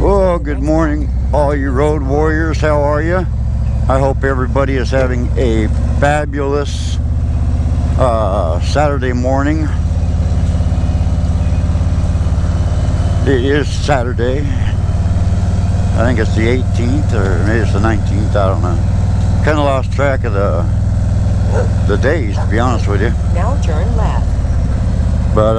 Well, good morning, all you road warriors. How are you? I hope everybody is having a fabulous Saturday morning. It is Saturday. I think it's the 18th or maybe it's the 19th. I don't know. Kind of lost track of the days, to be honest with you. Now turn left. But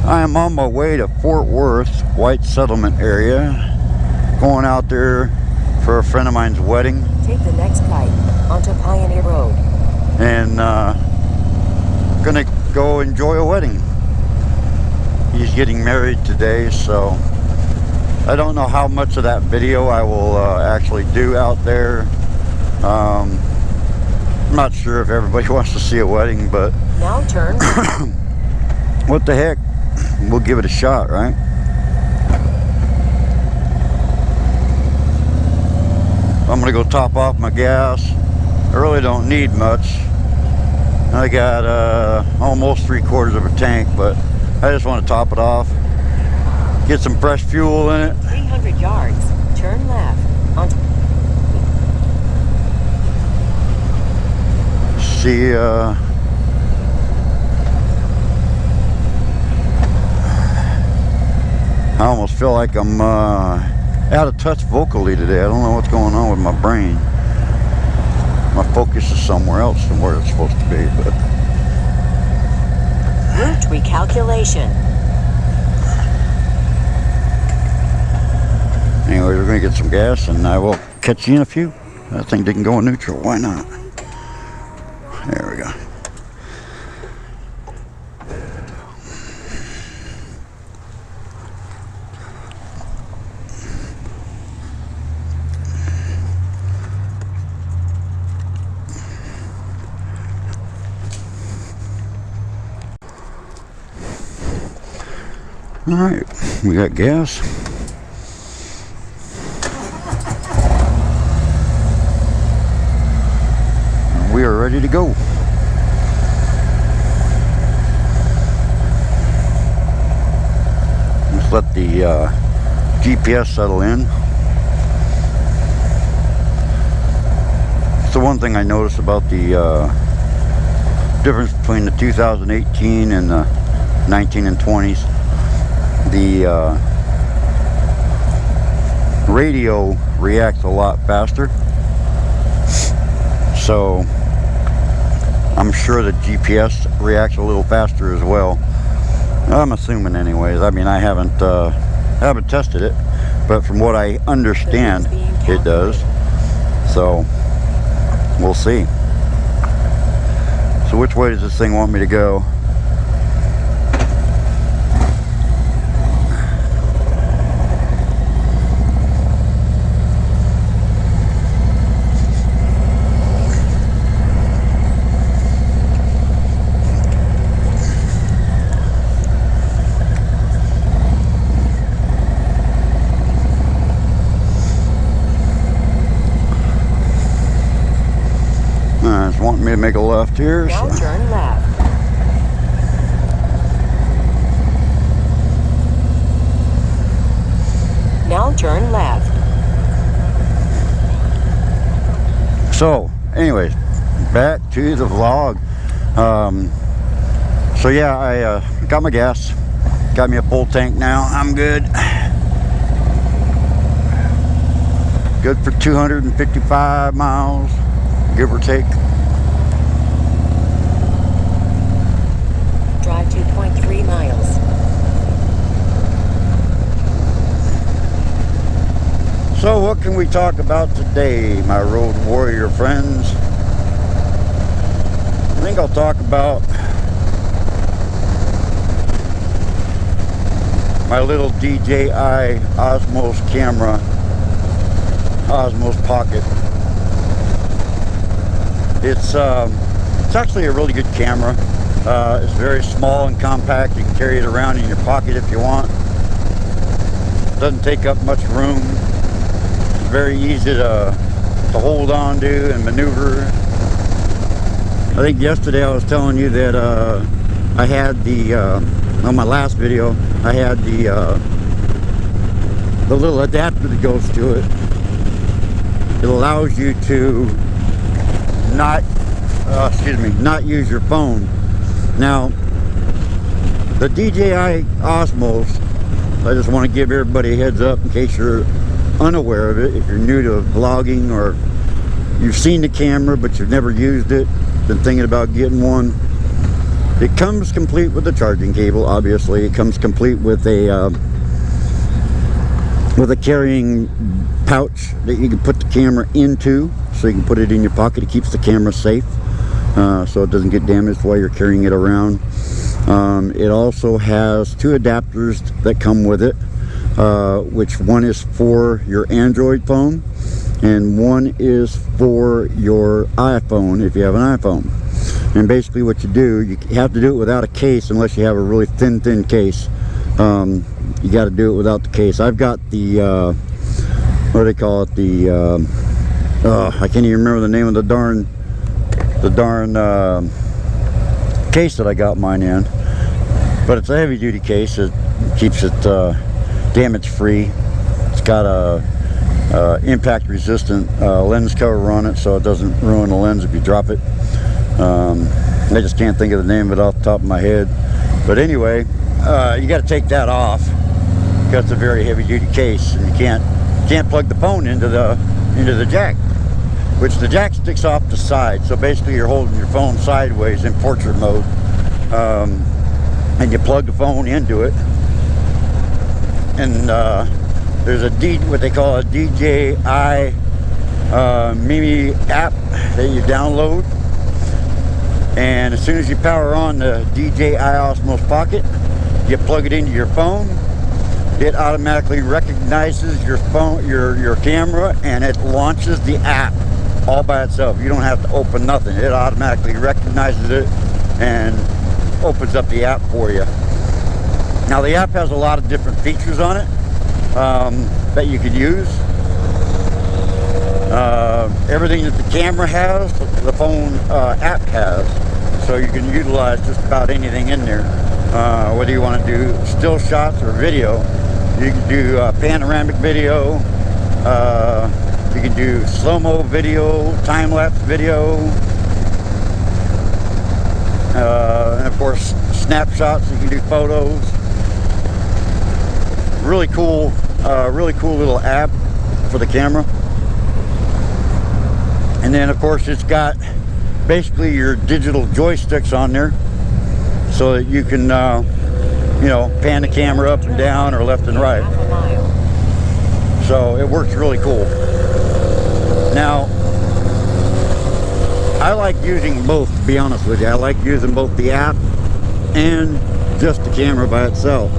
I am on my way to Fort Worth, White Settlement area. Going out there for a friend of mine's wedding. Take the next right onto Pioneer Road. And gonna go enjoy a wedding. He's getting married today, so I don't know how much of that video I will actually do out there. I'm not sure if everybody wants to see a wedding, but now turn. What the heck? We'll give it a shot, right? I'm gonna go top off my gas. I really don't need much. I got almost 3/4 of a tank, but I just want to top it off, get some fresh fuel in it. 300 yards, turn left onto. See, I almost feel like I'm out of touch vocally today. I don't know what's going on with my brain. My focus is somewhere else than where it's supposed to be, but route recalculation. Anyway, we're going to get some gas and I will catch you in a few. That thing didn't go in neutral. Why not? There we go. All right, we got gas. We are ready to go. Let's let the GPS settle in. It's the one thing I noticed about the difference between the 2018 and the 19 and 20s. The radio reacts a lot faster, so I'm sure the GPS reacts a little faster as well. I'm assuming, anyways. I mean, I haven't tested it, but from what I understand, it does. So we'll see. So which way does this thing want me to go? It's wanting me to make a left here. Now So. turn left. Now turn left. So, anyways, back to the vlog. So yeah, I got my gas. Got me a full tank now. I'm good. Good for 255 miles, give or take. Drive 2.3 miles. So what can we talk about today, my road warrior friends? I think I'll talk about my little DJI Osmos camera, Osmos Pocket. It's actually a really good camera. It's very small and compact. You can carry it around in your pocket if you want. Doesn't take up much room. It's very easy to hold on to and maneuver. I think yesterday I was telling you that I had the on my last video I had the little adapter that goes to it. It allows you to not not use your phone. Now the DJI Osmos, I just want to give everybody a heads up in case you're unaware of it, if you're new to vlogging or you've seen the camera but you've never used it, been thinking about getting one. It comes complete with a charging cable, obviously. It comes complete with a carrying pouch that you can put the camera into, so you can put it in your pocket. It keeps the camera safe, so it doesn't get damaged while you're carrying it around. It also has two adapters that come with it, which one is for your Android phone and one is for your iPhone if you have an iPhone. And basically what you do, you have to do it without a case unless you have a really thin case. You got to do it without the case. I've got the what do they call it, the I can't even remember the name of the darn case that I got mine in, but it's a heavy duty case. It keeps it damage free. It's got a impact resistant lens cover on it, so it doesn't ruin the lens if you drop it. I just can't think of the name of it off the top of my head, but anyway, you got to take that off because it's a very heavy duty case, and you can't plug the phone into the jack, which the jack sticks off the side. So basically you're holding your phone sideways in portrait mode, and you plug the phone into it, and there's what they call a DJI Mimi app that you download, and as soon as you power on the DJI Osmos Pocket, you plug it into your phone. It automatically recognizes your phone, your camera, and it launches the app all by itself. You don't have to open nothing. It automatically recognizes it and opens up the app for you. Now the app has a lot of different features on it that you could use. Everything that the camera has, the phone app has. So you can utilize just about anything in there. Whether you want to do still shots or video, you can do panoramic video, you can do slow-mo video, time-lapse video, and of course snapshots. You can do photos. Really cool little app for the camera. And then of course it's got basically your digital joysticks on there, so that you can you know, pan the camera up and down or left and right. So it works really cool. Now I like using both, to be honest with you. I like using both the app and just the camera by itself.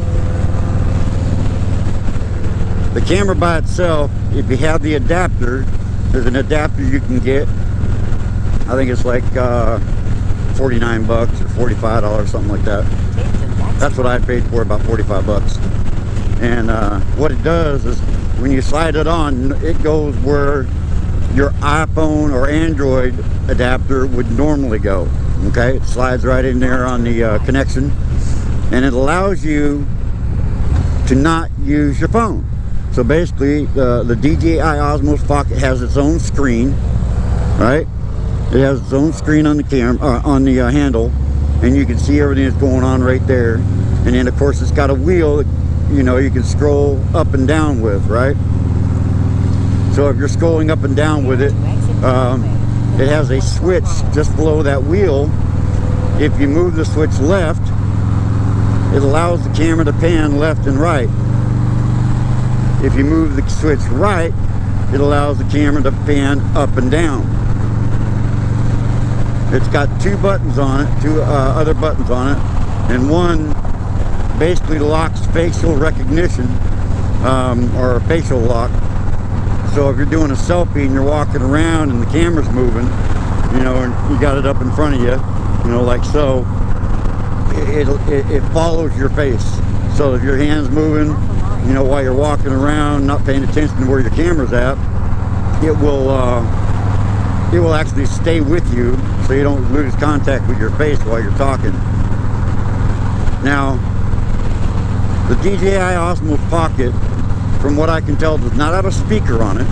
The camera by itself, if you have the adapter, there's an adapter you can get. I think it's like 49 bucks or $45, something like that. That's what I paid for, about 45 bucks. And what it does is when you slide it on, it goes where your iPhone or Android adapter would normally go. Okay, it slides right in there on the connection, and it allows you to not use your phone. So basically the DJI Osmos Pocket has its own screen, right? It has its own screen on the camera, on the handle, and you can see everything that's going on right there. And then of course it's got a wheel that, you know, you can scroll up and down with, right? So if you're scrolling up and down with it, it has a switch just below that wheel. If you move the switch left, it allows the camera to pan left and right. If you move the switch right, it allows the camera to pan up and down. It's got two buttons on it, two other buttons on it, and one basically locks facial recognition, or a facial lock. So if you're doing a selfie and you're walking around and the camera's moving, you know, and you got it up in front of you, you know, like so, it follows your face. So if your hand's moving, you know, while you're walking around, not paying attention to where your camera's at, it will actually stay with you, so you don't lose contact with your face while you're talking. Now, the DJI Osmos Pocket, from what I can tell, does not have a speaker on it,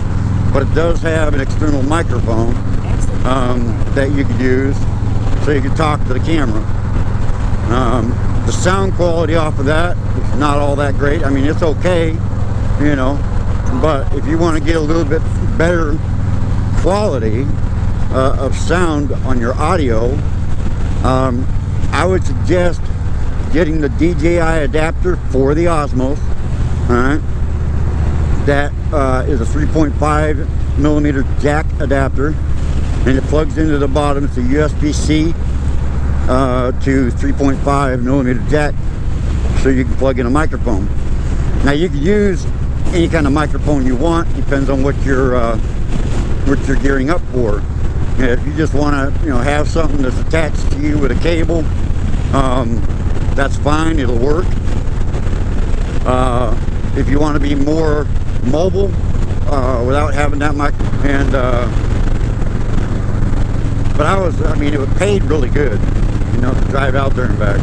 but it does have an external microphone that you could use so you can talk to the camera. The sound quality off of that is not all that great. I mean, it's okay, you know, but if you want to get a little bit better quality of sound on your audio, I would suggest getting the DJI adapter for the Osmos. Alright, that is a 3.5 millimeter jack adapter, and it plugs into the bottom. It's a USB-C to 3.5 millimeter jack, so you can plug in a microphone. Now you can use any kind of microphone you want, depends on what you're gearing up for. And if you just want to, you know, have something that's attached to you with a cable, that's fine, it'll work. If you want to be more mobile without having that mic, and but I mean, it was paid really good, you know, to drive out there and back.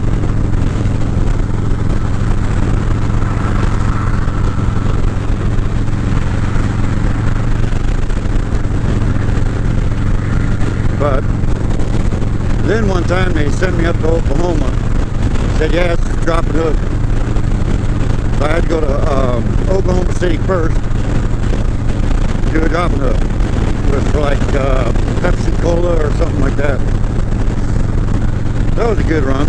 But then one time they sent me up to Oklahoma, said, yeah, it's a drop and hook. So I had to go to Oklahoma City first, do a drop and hook. It was for like Pepsi Cola or something like that. That was a good run,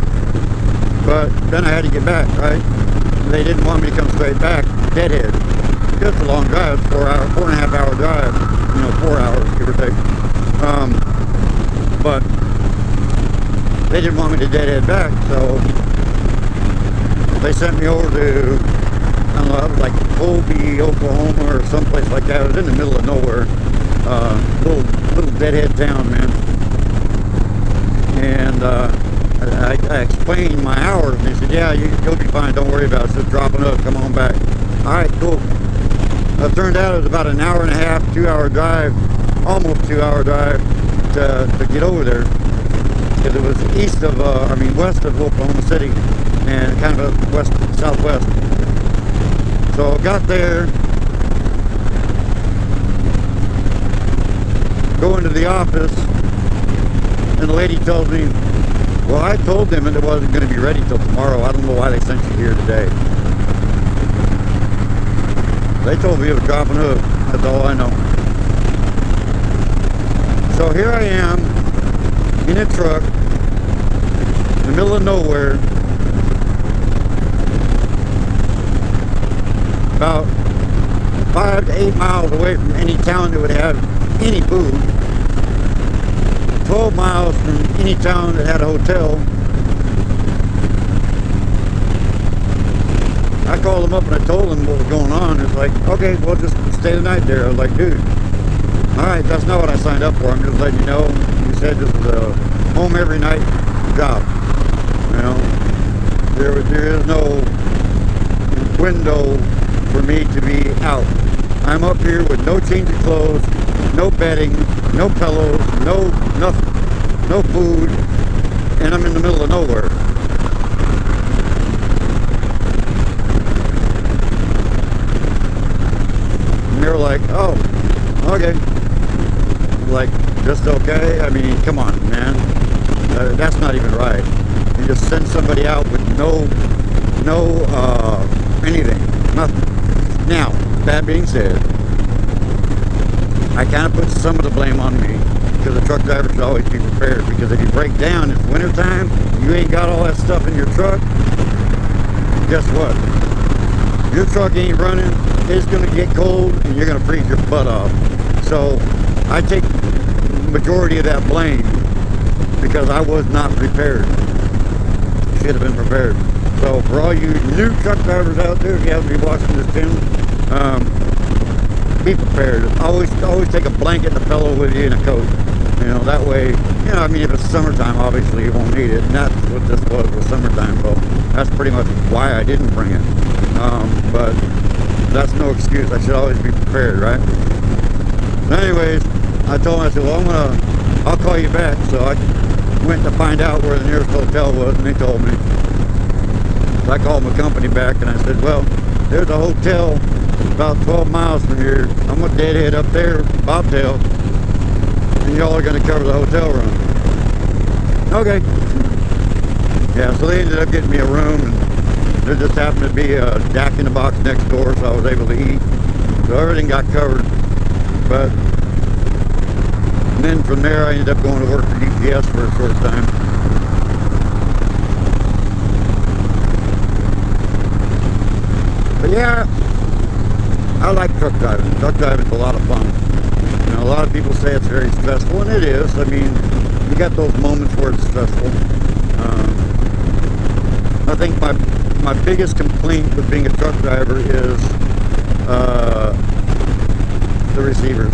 but then I had to get back, right? They didn't want me to come straight back, deadhead. Just a long drive, 4.5 hour drive, you know, 4 hours, give or take. But they didn't want me to deadhead back, so they sent me over to, I don't know, it was like Colby, Oklahoma, or someplace like that. It was in the middle of nowhere, little deadhead town, man. And I explained my hours, and they said, yeah, you'll be fine, don't worry about it, just dropping up, come on back. All right, cool. It turned out it was about an hour and a half, 2 hour drive, almost 2 hour drive to get over there, because it was west of Oklahoma City, and kind of southwest. So I got there, go into the office, and the lady tells me, well, I told them it wasn't going to be ready till tomorrow. I don't know why they sent you here today. They told me it was dropping hook. That's all I know. So here I am in a truck in the middle of nowhere, about 5 to 8 miles away from any town that would have any food, 12 miles from any town that had a hotel. I called them up and I told them what was going on. It's like, okay, well, just stay the night there. I was like, dude, all right, that's not what I signed up for. I'm just letting you know. You said this was a home every night job. You know, there is no window for me to be out. I'm up here with no change of clothes, no bedding, no pillows, no nothing, no food, and I'm in the middle of nowhere. And they were like, oh, okay. Like, just okay? I mean, come on, man. That's not even right. You just send somebody out with no anything, nothing. Now, that being said, I kind of put some of the blame on me, because the truck driver should always be prepared, because if you break down, it's winter time, you ain't got all that stuff in your truck, guess what? Your truck ain't running, it's going to get cold, and you're going to freeze your butt off. So, I take the majority of that blame, because I was not prepared. Should have been prepared. So for all you new truck drivers out there, if you happen to be watching this channel, be prepared. Always take a blanket and a pillow with you and a coat. You know, that way, you know, I mean, if it's summertime, obviously you won't need it. And that's what this was summertime. So that's pretty much why I didn't bring it. But that's no excuse. I should always be prepared, right? Anyways, I told him, I said, well, I'm I'll call you back. So I went to find out where the nearest hotel was, and they told me. So I called my company back and I said, well, there's a hotel about 12 miles from here. I'm gonna deadhead up there, bobtail, and y'all are gonna cover the hotel room. Okay. Yeah, so they ended up getting me a room, and there just happened to be a Jack in the Box next door, so I was able to eat. So everything got covered. But and then from there I ended up going to work for DPS for a short time. But yeah, I like truck driving. Truck driving is a lot of fun. You know, a lot of people say it's very stressful, and it is. I mean, you got those moments where it's stressful. I think my biggest complaint with being a truck driver is the receivers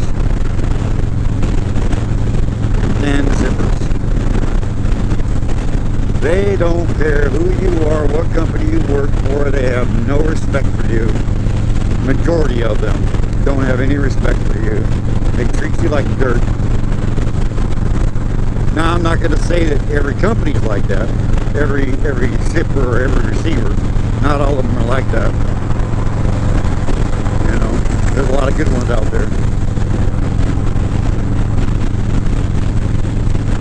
and the zippers. They don't care who you are, what company you work for. They have no respect for you. Majority of them don't have any respect for you. They treat you like dirt. Now, I'm not going to say that every company's like that. Every shipper or every receiver. Not all of them are like that. You know, there's a lot of good ones out there.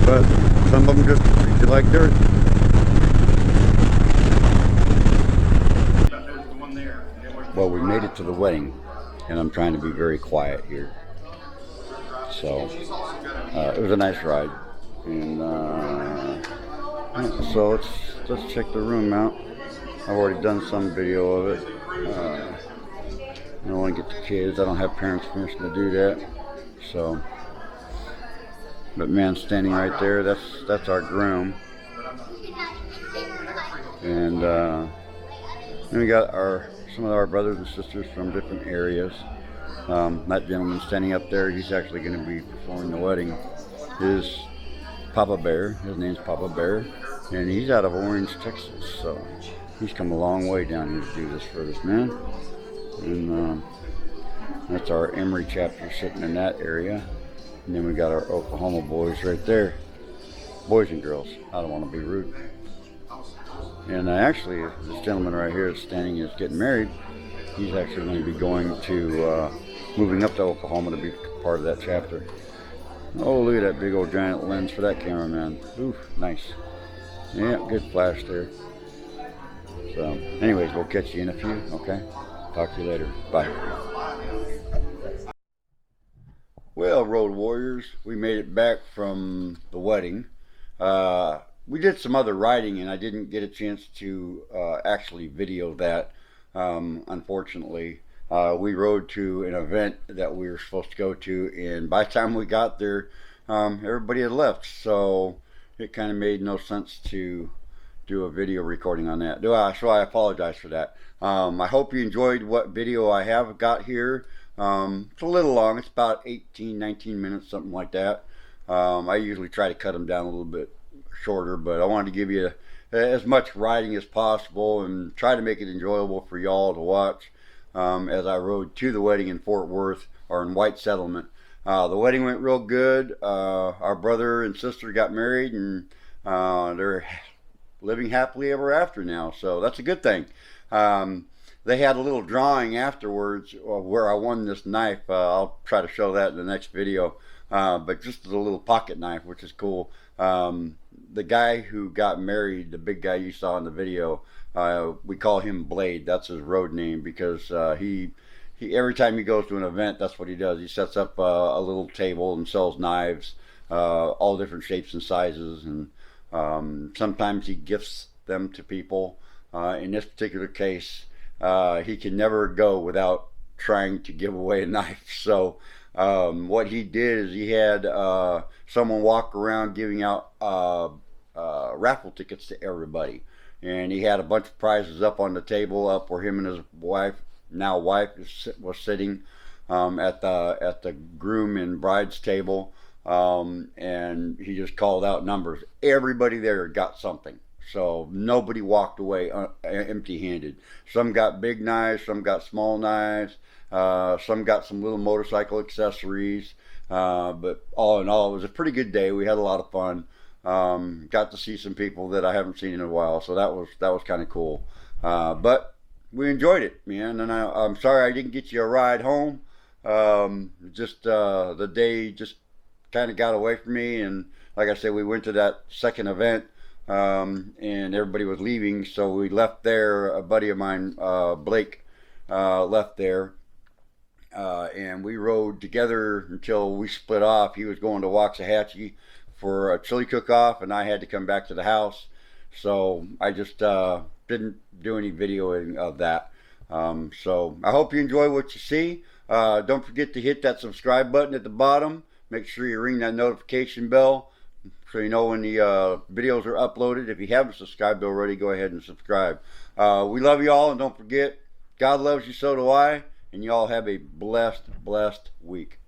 But some of them just treat you like dirt. Well, we made it to the wedding, and I'm trying to be very quiet here. So, it was a nice ride. And so let's check the room out. I've already done some video of it. I don't want to get the kids. I don't have parents' permission to do that. So, but man, standing right there, that's our groom. And then we got some of our brothers and sisters from different areas. That gentleman standing up there, he's actually going to be performing the wedding. His Papa Bear, his name's Papa Bear, and he's out of Orange, Texas. So he's come a long way down here to do this for us, man. And that's our Emory chapter sitting in that area. And then we got our Oklahoma boys right there. Boys and girls. I don't want to be rude. And actually, this gentleman right here is standing is getting married. He's actually going to be going to, moving up to Oklahoma to be part of that chapter. Oh, look at that big old giant lens for that cameraman. Ooh, nice. Yeah, good flash there. So, anyways, we'll catch you in a few, okay? Talk to you later. Bye. Well, Road Warriors, we made it back from the wedding. We did some other riding, and I didn't get a chance to actually video that, unfortunately. We rode to an event that we were supposed to go to, and by the time we got there, everybody had left, so it kind of made no sense to do a video recording on that. So I apologize for that. I hope you enjoyed what video I have got here. It's a little long. It's about 18, 19 minutes, something like that. I usually try to cut them down a little bit shorter, but I wanted to give you as much riding as possible and try to make it enjoyable for y'all to watch. As I rode to the wedding in Fort Worth, or in White Settlement. The wedding went real good. Our brother and sister got married, and they're living happily ever after now, so that's a good thing. They had a little drawing afterwards where I won this knife. I'll try to show that in the next video, but just a little pocket knife, which is cool. The guy who got married, the big guy you saw in the video, we call him Blade. That's his road name, because he every time he goes to an event, that's what he does. He sets up a little table and sells knives, all different shapes and sizes, and sometimes he gifts them to people. In this particular case, he can never go without trying to give away a knife. So what he did is he had someone walk around giving out raffle tickets to everybody. And he had a bunch of prizes up on the table, up where him and his wife, now wife, was sitting at the groom and bride's table, and he just called out numbers. Everybody there got something, so nobody walked away empty-handed. Some got big knives, some got small knives, some got some little motorcycle accessories. But all in all, it was a pretty good day. We had a lot of fun. Got to see some people that I haven't seen in a while, so that was kind of cool. But we enjoyed it, man. And I'm sorry I didn't get you a ride home. Just the day just kind of got away from me, and like I said, we went to that second event, and everybody was leaving, so we left there. A buddy of mine, Blake, left there, and we rode together until we split off. He was going to Waxahachie for a chili cook-off, and I had to come back to the house, so I just didn't do any videoing of that. So I hope you enjoy what you see. Don't forget to hit that subscribe button at the bottom. Make sure you ring that notification bell so you know when the videos are uploaded. If you haven't subscribed already, go ahead and subscribe. We love you all, and don't forget, God loves you, so do I. And you all have a blessed, blessed week.